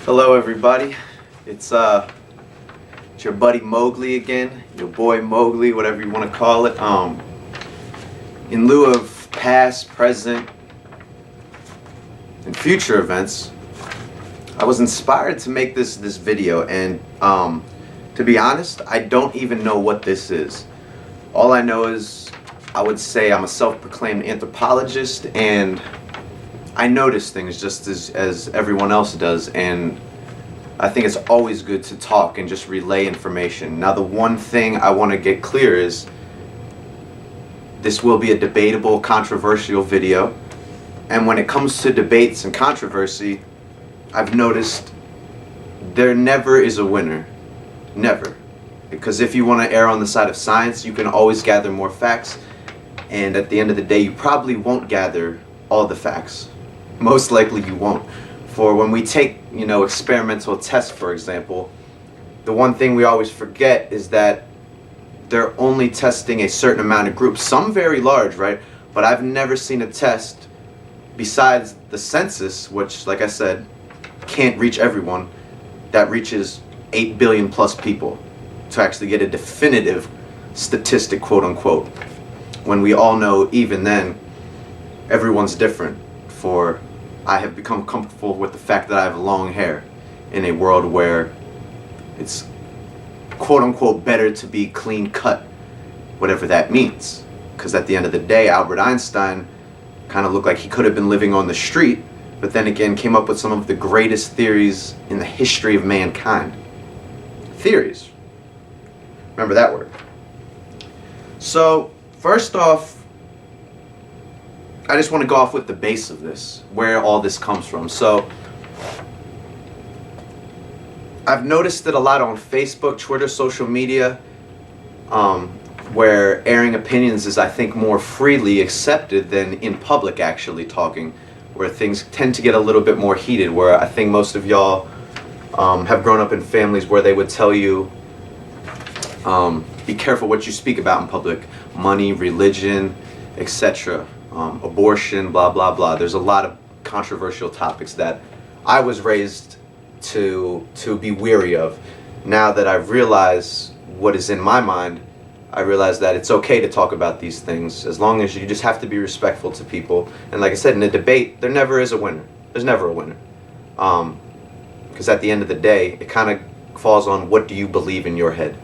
Hello everybody, it's your buddy Mowgli again, your boy Mowgli, whatever you want to call it. In lieu of past, present, and future events, I was inspired to make this video, and to be honest, I don't even know what this is. All I know is I would say I'm a self-proclaimed anthropologist, and I notice things just as everyone else does, and I think it's always good to talk and just relay information. Now, the one thing I want to get clear is this will be a debatable, controversial video, and when it comes to debates and controversy, I've noticed there never is a winner. Never. Because if you want to err on the side of science, you can always gather more facts, and at the end of the day, you probably won't gather all the facts. Most likely you won't. For when we take, experimental tests, for example, the one thing we always forget is that they're only testing a certain amount of groups, some very large, right? But I've never seen a test besides the census, which, like I said, can't reach everyone, that reaches 8 billion plus people to actually get a definitive statistic, quote unquote. When we all know, even then, everyone's different. For I have become comfortable with the fact that I have long hair in a world where it's quote unquote better to be clean cut, whatever that means. Because at the end of the day, Albert Einstein kind of looked like he could have been living on the street, but then again came up with some of the greatest theories in the history of mankind. Theories. Remember that word. So, first off, I just want to go off with the base of this, where all this comes from. So, I've noticed it a lot on Facebook, Twitter, social media, where airing opinions is, I think, more freely accepted than in public actually talking, where things tend to get a little bit more heated, where I think most of y'all have grown up in families where they would tell you, be careful what you speak about in public. Money, religion, etc. Abortion, blah, blah, blah. There's a lot of controversial topics that I was raised to be weary of. Now that I've realized what is in my mind, I realize that it's okay to talk about these things as long as you just have to be respectful to people. And like I said, in a debate, there never is a winner. There's never a winner. Because at the end of the day, it kind of falls on what do you believe in your head.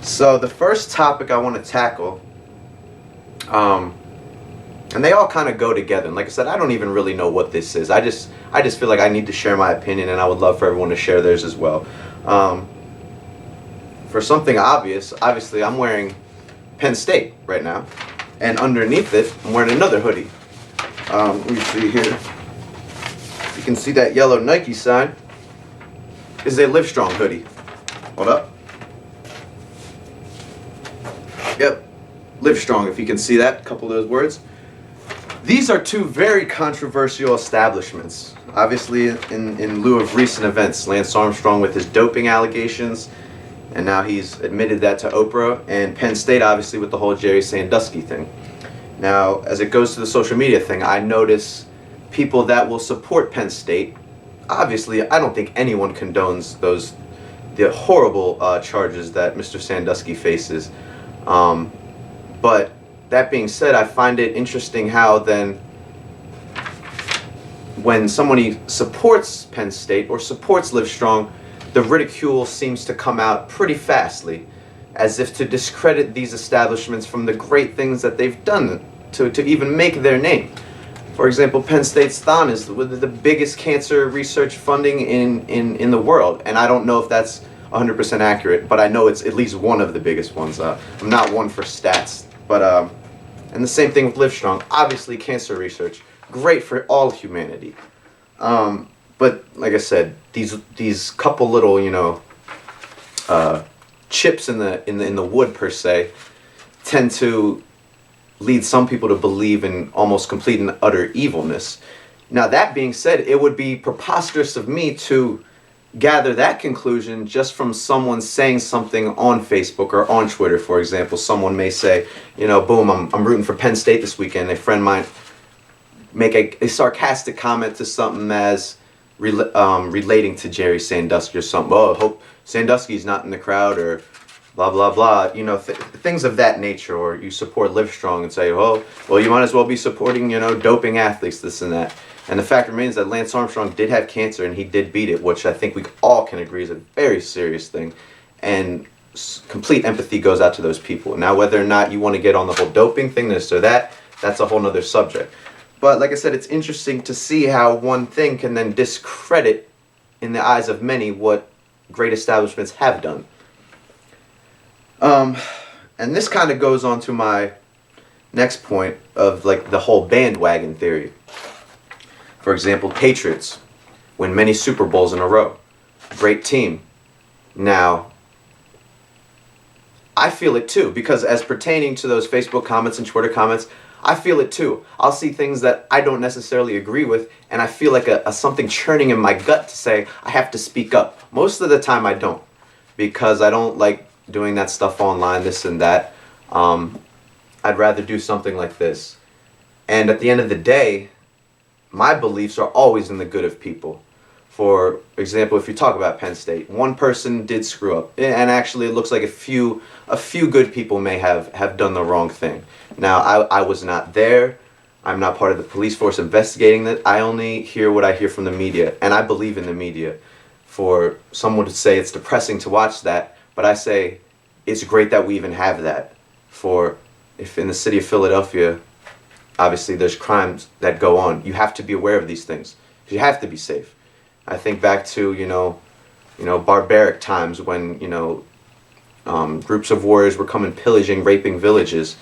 So the first topic I want to tackle, and they all kind of go together. And like I said, I don't even really know what this is. I just feel like I need to share my opinion, and I would love for everyone to share theirs as well. For something obvious, obviously I'm wearing Penn State right now, and underneath it, I'm wearing another hoodie. Let me see here. You can see that yellow Nike sign. This is a Livestrong hoodie. Hold up. Yep, Livestrong, if you can see that, a couple of those words. These are two very controversial establishments. Obviously, in lieu of recent events, Lance Armstrong with his doping allegations, and now he's admitted that to Oprah, and Penn State, obviously, with the whole Jerry Sandusky thing. Now, as it goes to the social media thing, I notice people that will support Penn State. Obviously, I don't think anyone condones the horrible charges that Mr. Sandusky faces. But that being said, I find it interesting how then when somebody supports Penn State or supports Livestrong, the ridicule seems to come out pretty fastly, as if to discredit these establishments from the great things that they've done to even make their name. For example, Penn State's Thon is the biggest cancer research funding in the world, and I don't know if that's 100% accurate, but I know it's at least one of the biggest ones. I'm not one for stats, but and the same thing with Livestrong. Obviously, cancer research, great for all humanity. But like I said, these couple little chips in the wood per se tend to lead some people to believe in almost complete and utter evilness. Now, that being said, it would be preposterous of me to gather that conclusion just from someone saying something on Facebook or on Twitter, for example. Someone may say, boom, I'm rooting for Penn State this weekend. A friend might make a sarcastic comment to something as, relating to Jerry Sandusky or something. Oh, hope Sandusky's not in the crowd, or blah blah blah. Things of that nature. Or you support Livestrong and say, oh, well, you might as well be supporting doping athletes, this and that. And the fact remains that Lance Armstrong did have cancer and he did beat it, which I think we all can agree is a very serious thing. And complete empathy goes out to those people. Now, whether or not you want to get on the whole doping thing, this or that, that's a whole nother subject. But like I said, it's interesting to see how one thing can then discredit, in the eyes of many, what great establishments have done. And this kind of goes on to my next point of like the whole bandwagon theory. For example, Patriots win many Super Bowls in a row. Great team. Now, I feel it too, because as pertaining to those Facebook comments and Twitter comments, I feel it too. I'll see things that I don't necessarily agree with, and I feel like a something churning in my gut to say, I have to speak up. Most of the time I don't, because I don't like doing that stuff online, this and that. I'd rather do something like this. And at the end of the day, my beliefs are always in the good of people. For example, if you talk about Penn State, one person did screw up, and actually it looks like a few good people may have done the wrong thing. Now, I was not there. I'm not part of the police force investigating that. I only hear what I hear from the media, and I believe in the media. For someone to say it's depressing to watch that, but I say it's great that we even have that. For if in the city of Philadelphia, obviously there's crimes that go on, you have to be aware of these things. You have to be safe. I think back to, barbaric times when, groups of warriors were coming pillaging, raping villages.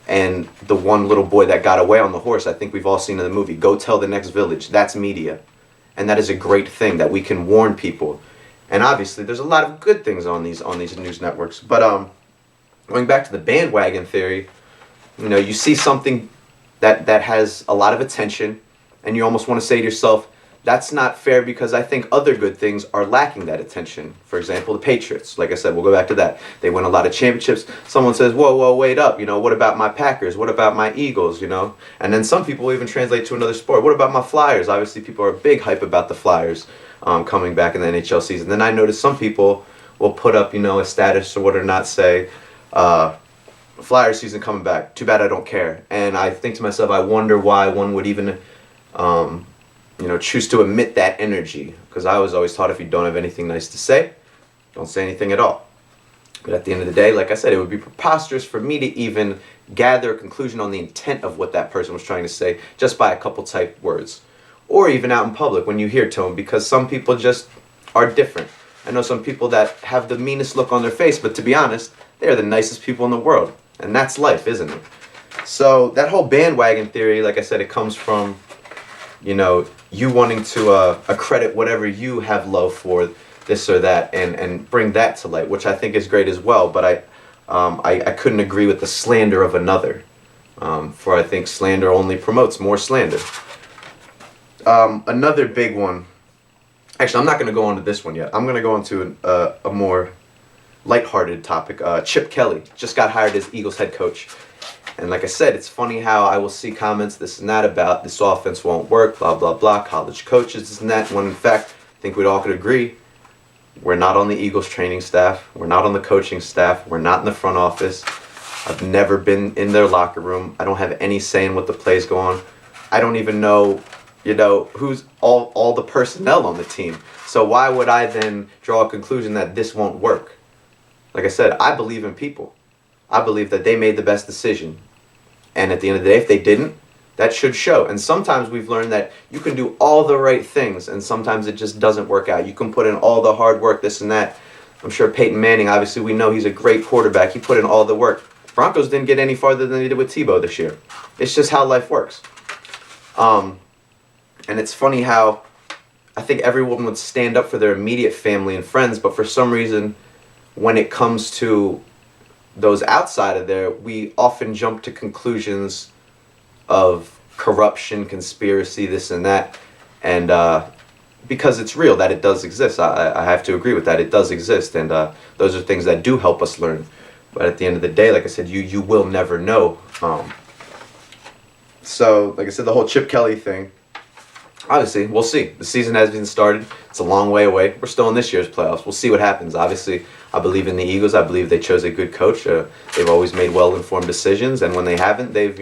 And the one little boy that got away on the horse, I think we've all seen in the movie, go tell the next village. That's media. And that is a great thing, that we can warn people. And obviously there's a lot of good things on these news networks. But going back to the bandwagon theory, you see something that has a lot of attention, and you almost want to say to yourself, that's not fair, because I think other good things are lacking that attention. For example, the Patriots. Like I said, we'll go back to that. They win a lot of championships. Someone says, whoa, wait up. What about my Packers? What about my Eagles? And then some people even translate to another sport. What about my Flyers? Obviously, people are big hype about the Flyers coming back in the NHL season. Then I notice some people will put up, a status or what or not, say, Flyers season coming back. Too bad I don't care. And I think to myself, I wonder why one would even choose to emit that energy. Because I was always taught, if you don't have anything nice to say, don't say anything at all. But at the end of the day, like I said, it would be preposterous for me to even gather a conclusion on the intent of what that person was trying to say just by a couple typed words. Or even out in public when you hear tone, because some people just are different. I know some people that have the meanest look on their face, but to be honest, they're the nicest people in the world. And that's life, isn't it? So that whole bandwagon theory, like I said, it comes from, you wanting to accredit whatever you have love for, this or that, and bring that to light, which I think is great as well. But I couldn't agree with the slander of another, for I think slander only promotes more slander. Another big one, actually I'm not going to go on to this one yet. I'm going to go on to a more lighthearted topic. Chip Kelly just got hired as Eagles head coach. And like I said, it's funny how I will see comments, this and that, about this offense won't work, blah, blah, blah, college coaches, this and that, when in fact, I think we'd all could agree, we're not on the Eagles training staff, we're not on the coaching staff, we're not in the front office. I've never been in their locker room. I don't have any say in what the plays go on. I don't even know, who's all the personnel on the team. So why would I then draw a conclusion that this won't work? Like I said, I believe in people. I believe that they made the best decision. And at the end of the day, if they didn't, that should show. And sometimes we've learned that you can do all the right things, and sometimes it just doesn't work out. You can put in all the hard work, this and that. I'm sure Peyton Manning, obviously we know he's a great quarterback. He put in all the work. Broncos didn't get any farther than they did with Tebow this year. It's just how life works. And it's funny how I think everyone would stand up for their immediate family and friends, but for some reason, when it comes to those outside of there, we often jump to conclusions of corruption, conspiracy, this and that. And because it's real that it does exist. I have to agree with that. It does exist. And those are things that do help us learn. But at the end of the day, like I said, you will never know. So, like I said, the whole Chip Kelly thing, obviously, we'll see. The season hasn't even started. It's a long way away. We're still in this year's playoffs. We'll see what happens. Obviously, I believe in the Eagles. I believe they chose a good coach. They've always made well-informed decisions, and when they haven't, they've,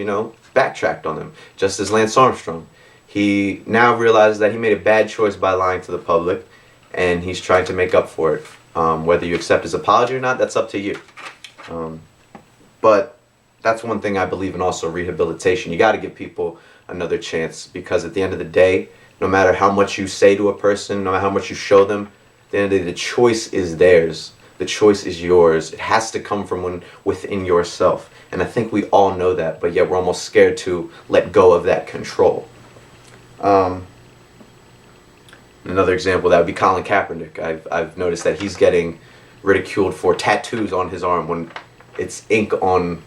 backtracked on them. Just as Lance Armstrong. He now realizes that he made a bad choice by lying to the public, and he's trying to make up for it. Whether you accept his apology or not, that's up to you. But that's one thing I believe in also, rehabilitation. You got to give people another chance, because at the end of the day, no matter how much you say to a person, no matter how much you show them, at the end of the day, the choice is theirs. The choice is yours. It has to come from within yourself. And I think we all know that, but yet we're almost scared to let go of that control. Another example, that would be Colin Kaepernick. I've noticed that he's getting ridiculed for tattoos on his arm when it's ink on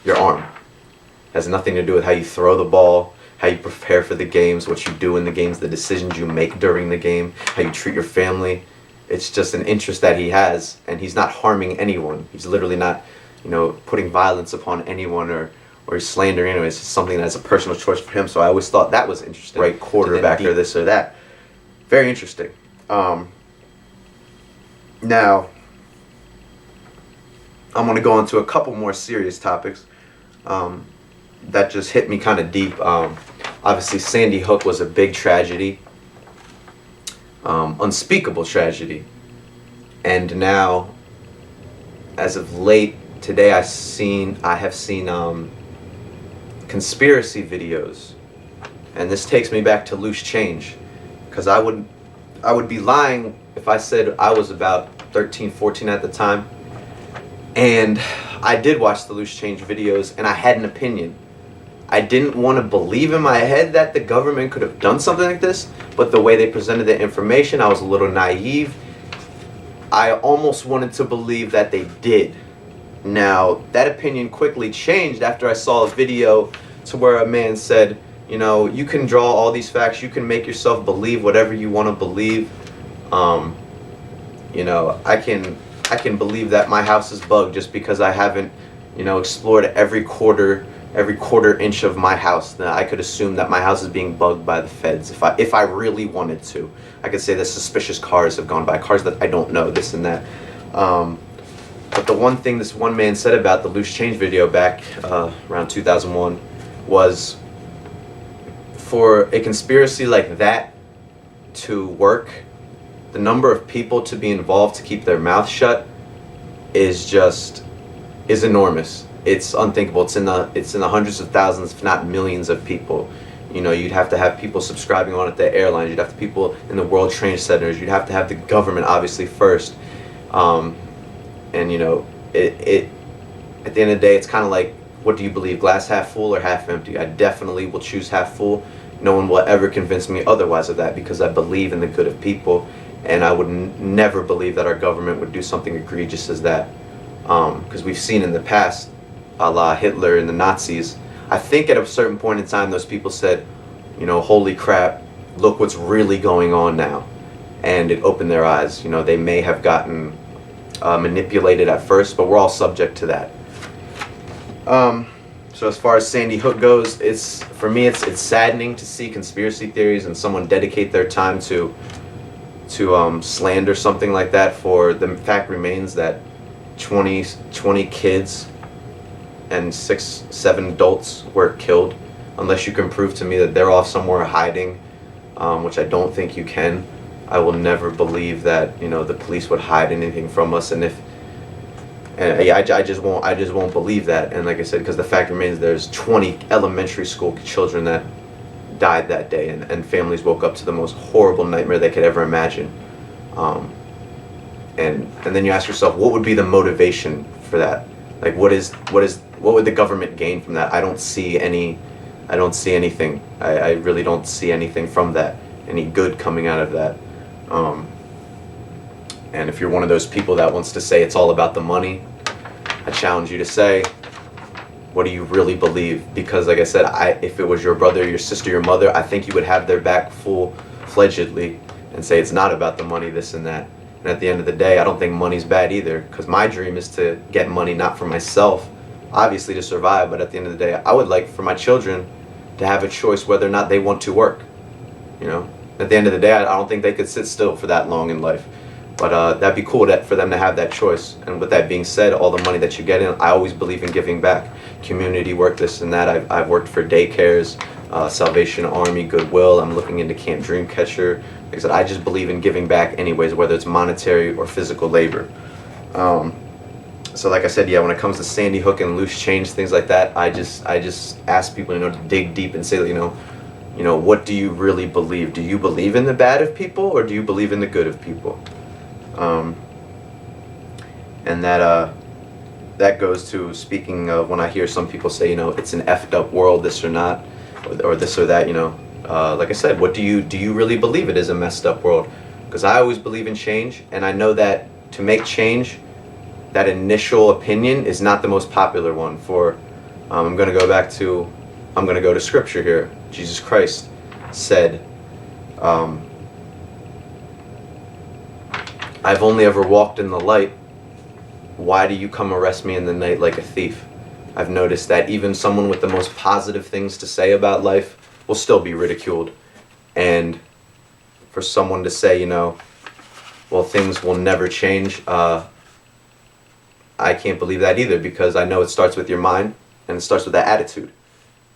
your arm. It has nothing to do with how you throw the ball, how you prepare for the games, what you do in the games, the decisions you make during the game, how you treat your family. It's just an interest that he has, and he's not harming anyone. He's literally not, putting violence upon anyone or slandering anyone. It's just something that's a personal choice for him. So I always thought that was interesting. Right quarterback or this or that. Very interesting. Now, I'm going to go into a couple more serious topics that just hit me kind of deep. Obviously, Sandy Hook was a big tragedy, unspeakable tragedy. And now, as of late, today I have seen conspiracy videos. And this takes me back to loose change. Because I would be lying if I said I was about 13, 14 at the time. And I did watch the loose change videos, and I had an opinion. I didn't want to believe in my head that the government could have done something like this, but the way they presented the information, I was a little naive. I almost wanted to believe that they did. Now, that opinion quickly changed after I saw a video to where a man said, you can draw all these facts, you can make yourself believe whatever you want to believe. I can believe that my house is bugged just because I haven't, explored every quarter inch of my house. Now, I could assume that my house is being bugged by the feds if I really wanted to. I could say that suspicious cars have gone by, cars that I don't know, this and that. But the one thing this one man said about the loose change video back around 2001 was, for a conspiracy like that to work, the number of people to be involved to keep their mouth shut is enormous. It's unthinkable. It's in the hundreds of thousands, if not millions of people. You'd have to have people subscribing on at the airlines. You'd have to have people in the World Trade Centers. You'd have to have the government, obviously, first. And at the end of the day, it's kind of like, what do you believe, glass half full or half empty? I definitely will choose half full. No one will ever convince me otherwise of that, because I believe in the good of people, and I would never believe that our government would do something egregious as that. Because we've seen in the past, a la Hitler and the Nazis, I think at a certain point in time those people said, holy crap, look what's really going on now. And it opened their eyes. They may have gotten manipulated at first, but we're all subject to that. So as far as Sandy Hook goes, for me it's saddening to see conspiracy theories and someone dedicate their time to slander something like that. For the fact remains that 20 kids and 6-7 adults were killed. Unless you can prove to me that they're off somewhere hiding, which I don't think you can, I will never believe that the police would hide anything from us. I just won't believe that. And like I said, because the fact remains, there's 20 elementary school children that died that day, and families woke up to the most horrible nightmare they could ever imagine. And then you ask yourself, what would be the motivation for that? Like, what would the government gain from that? I don't see anything. I really don't see anything from that, any good coming out of that. And if you're one of those people that wants to say it's all about the money, I challenge you to say, what do you really believe? Because like I said, if it was your brother, your sister, your mother, I think you would have their back full-fledgedly and say it's not about the money, this and that. And at the end of the day, I don't think money's bad either, because my dream is to get money not for myself, obviously to survive, but at the end of the day, I would like for my children to have a choice whether or not they want to work. You know, at the end of the day, I don't think they could sit still for that long in life. But that'd be cool for them to have that choice. And with that being said, all the money that you get in, I always believe in giving back. Community work, this and that. I've worked for daycares, Salvation Army, Goodwill. I'm looking into Camp Dreamcatcher. Like I said, I just believe in giving back anyways, whether it's monetary or physical labor. So like I said, yeah, when it comes to Sandy Hook and loose change, things like that, I just ask people, to dig deep and say, what do you really believe? Do you believe in the bad of people, or do you believe in the good of people? And that goes to, speaking of, when I hear some people say, it's an effed up world, this or not, or this or that, like I said, what do you really believe it is a messed up world? Because I always believe in change, and I know that to make change, that initial opinion is not the most popular one. I'm going to go to scripture here. Jesus Christ said, I've only ever walked in the light. Why do you come arrest me in the night like a thief? I've noticed that even someone with the most positive things to say about life will still be ridiculed. And for someone to say, well, things will never change, I can't believe that either, because I know it starts with your mind, and it starts with that attitude.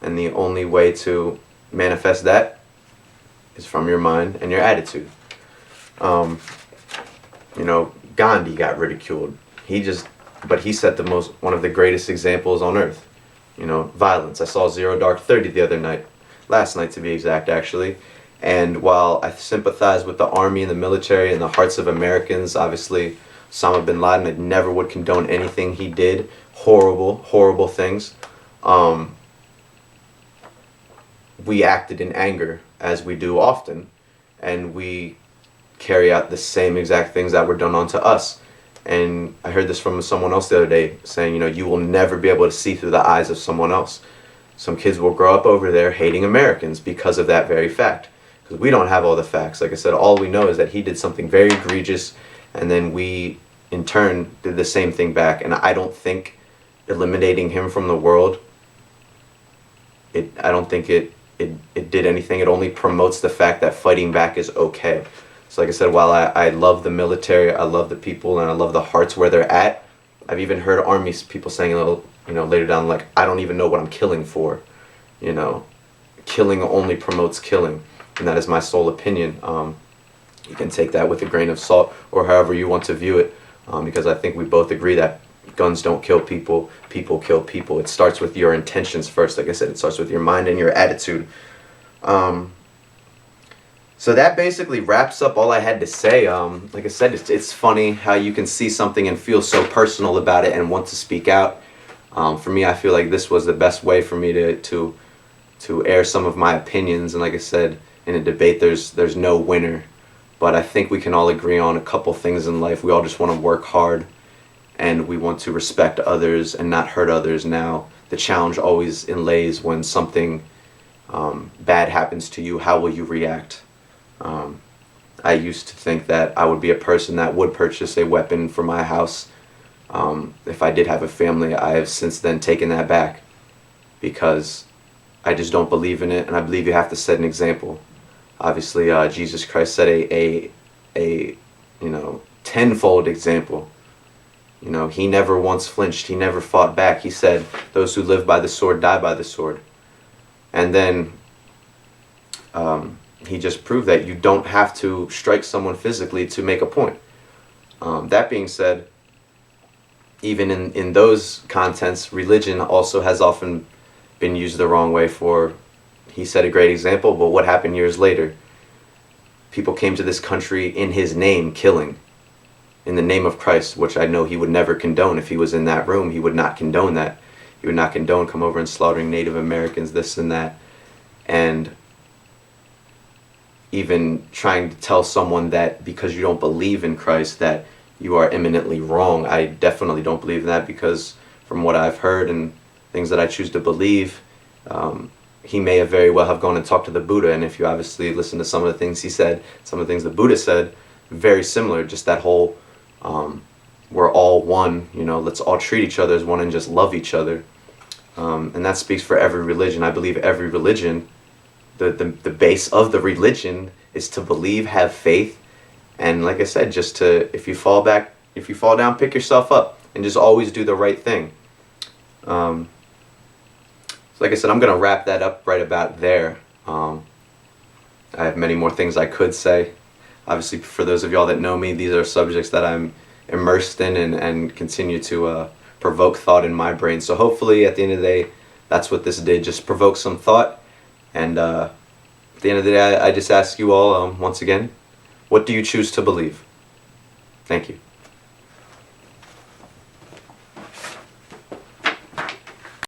And the only way to manifest that is from your mind and your attitude. Gandhi got ridiculed. But he set one of the greatest examples on earth. Violence. I saw Zero Dark 30 the other night, last night to be exact, actually. And while I sympathize with the army and the military and the hearts of Americans, obviously Osama bin Laden, I never would condone anything he did. Horrible, horrible things. We acted in anger, as we do often, and we carry out the same exact things that were done onto us. And I heard this from someone else the other day, saying, you will never be able to see through the eyes of someone else. Some kids will grow up over there hating Americans because of that very fact. Because we don't have all the facts. Like I said, all we know is that he did something very egregious, and then we, in turn, did the same thing back. And I don't think eliminating him from the world, I don't think it did anything. It only promotes the fact that fighting back is okay. So like I said, while I love the military, I love the people, and I love the hearts where they're at, I've even heard army people saying, later down, like, I don't even know what I'm killing for. Killing only promotes killing. And that is my sole opinion. You can take that with a grain of salt, or however you want to view it, because I think we both agree that guns don't kill people, people kill people. It starts with your intentions first. Like I said, it starts with your mind and your attitude. So that basically wraps up all I had to say. Like I said, it's funny how you can see something and feel so personal about it and want to speak out. For me, I feel like this was the best way for me to air some of my opinions. And like I said, in a debate, there's no winner. But I think we can all agree on a couple things in life. We all just want to work hard, and we want to respect others and not hurt others. Now, the challenge always inlays when something bad happens to you. How will you react? I used to think that I would be a person that would purchase a weapon for my house. If I did have a family, I have since then taken that back, because I just don't believe in it, and I believe you have to set an example. Obviously, Jesus Christ set a tenfold example. He never once flinched. He never fought back. He said, "Those who live by the sword die by the sword." And then he just proved that you don't have to strike someone physically to make a point. That being said, even in those contents, religion also has often been used the wrong way. He set a great example, but what happened years later? People came to this country in his name, killing, in the name of Christ, which I know he would never condone. If he was in that room, he would not condone that. He would not condone come over and slaughtering Native Americans, this and that. And even trying to tell someone that because you don't believe in Christ that you are eminently wrong. I definitely don't believe in that, because from what I've heard and things that I choose to believe, he may have very well have gone and talked to the Buddha. And if you obviously listen to some of the things he said, some of the things the Buddha said, very similar. Just that whole, we're all one, let's all treat each other as one and just love each other. And that speaks for every religion. I believe every religion the base of the religion is to believe, have faith, and like I said, just to, if you fall down, pick yourself up and just always do the right thing. So like I said, I'm gonna wrap that up right about there. I have many more things I could say. Obviously, for those of y'all that know me, these are subjects that I'm immersed in and continue to provoke thought in my brain. So hopefully at the end of the day, that's what this did, just provoke some thought. And at the end of the day, I just ask you all, once again, what do you choose to believe? Thank you.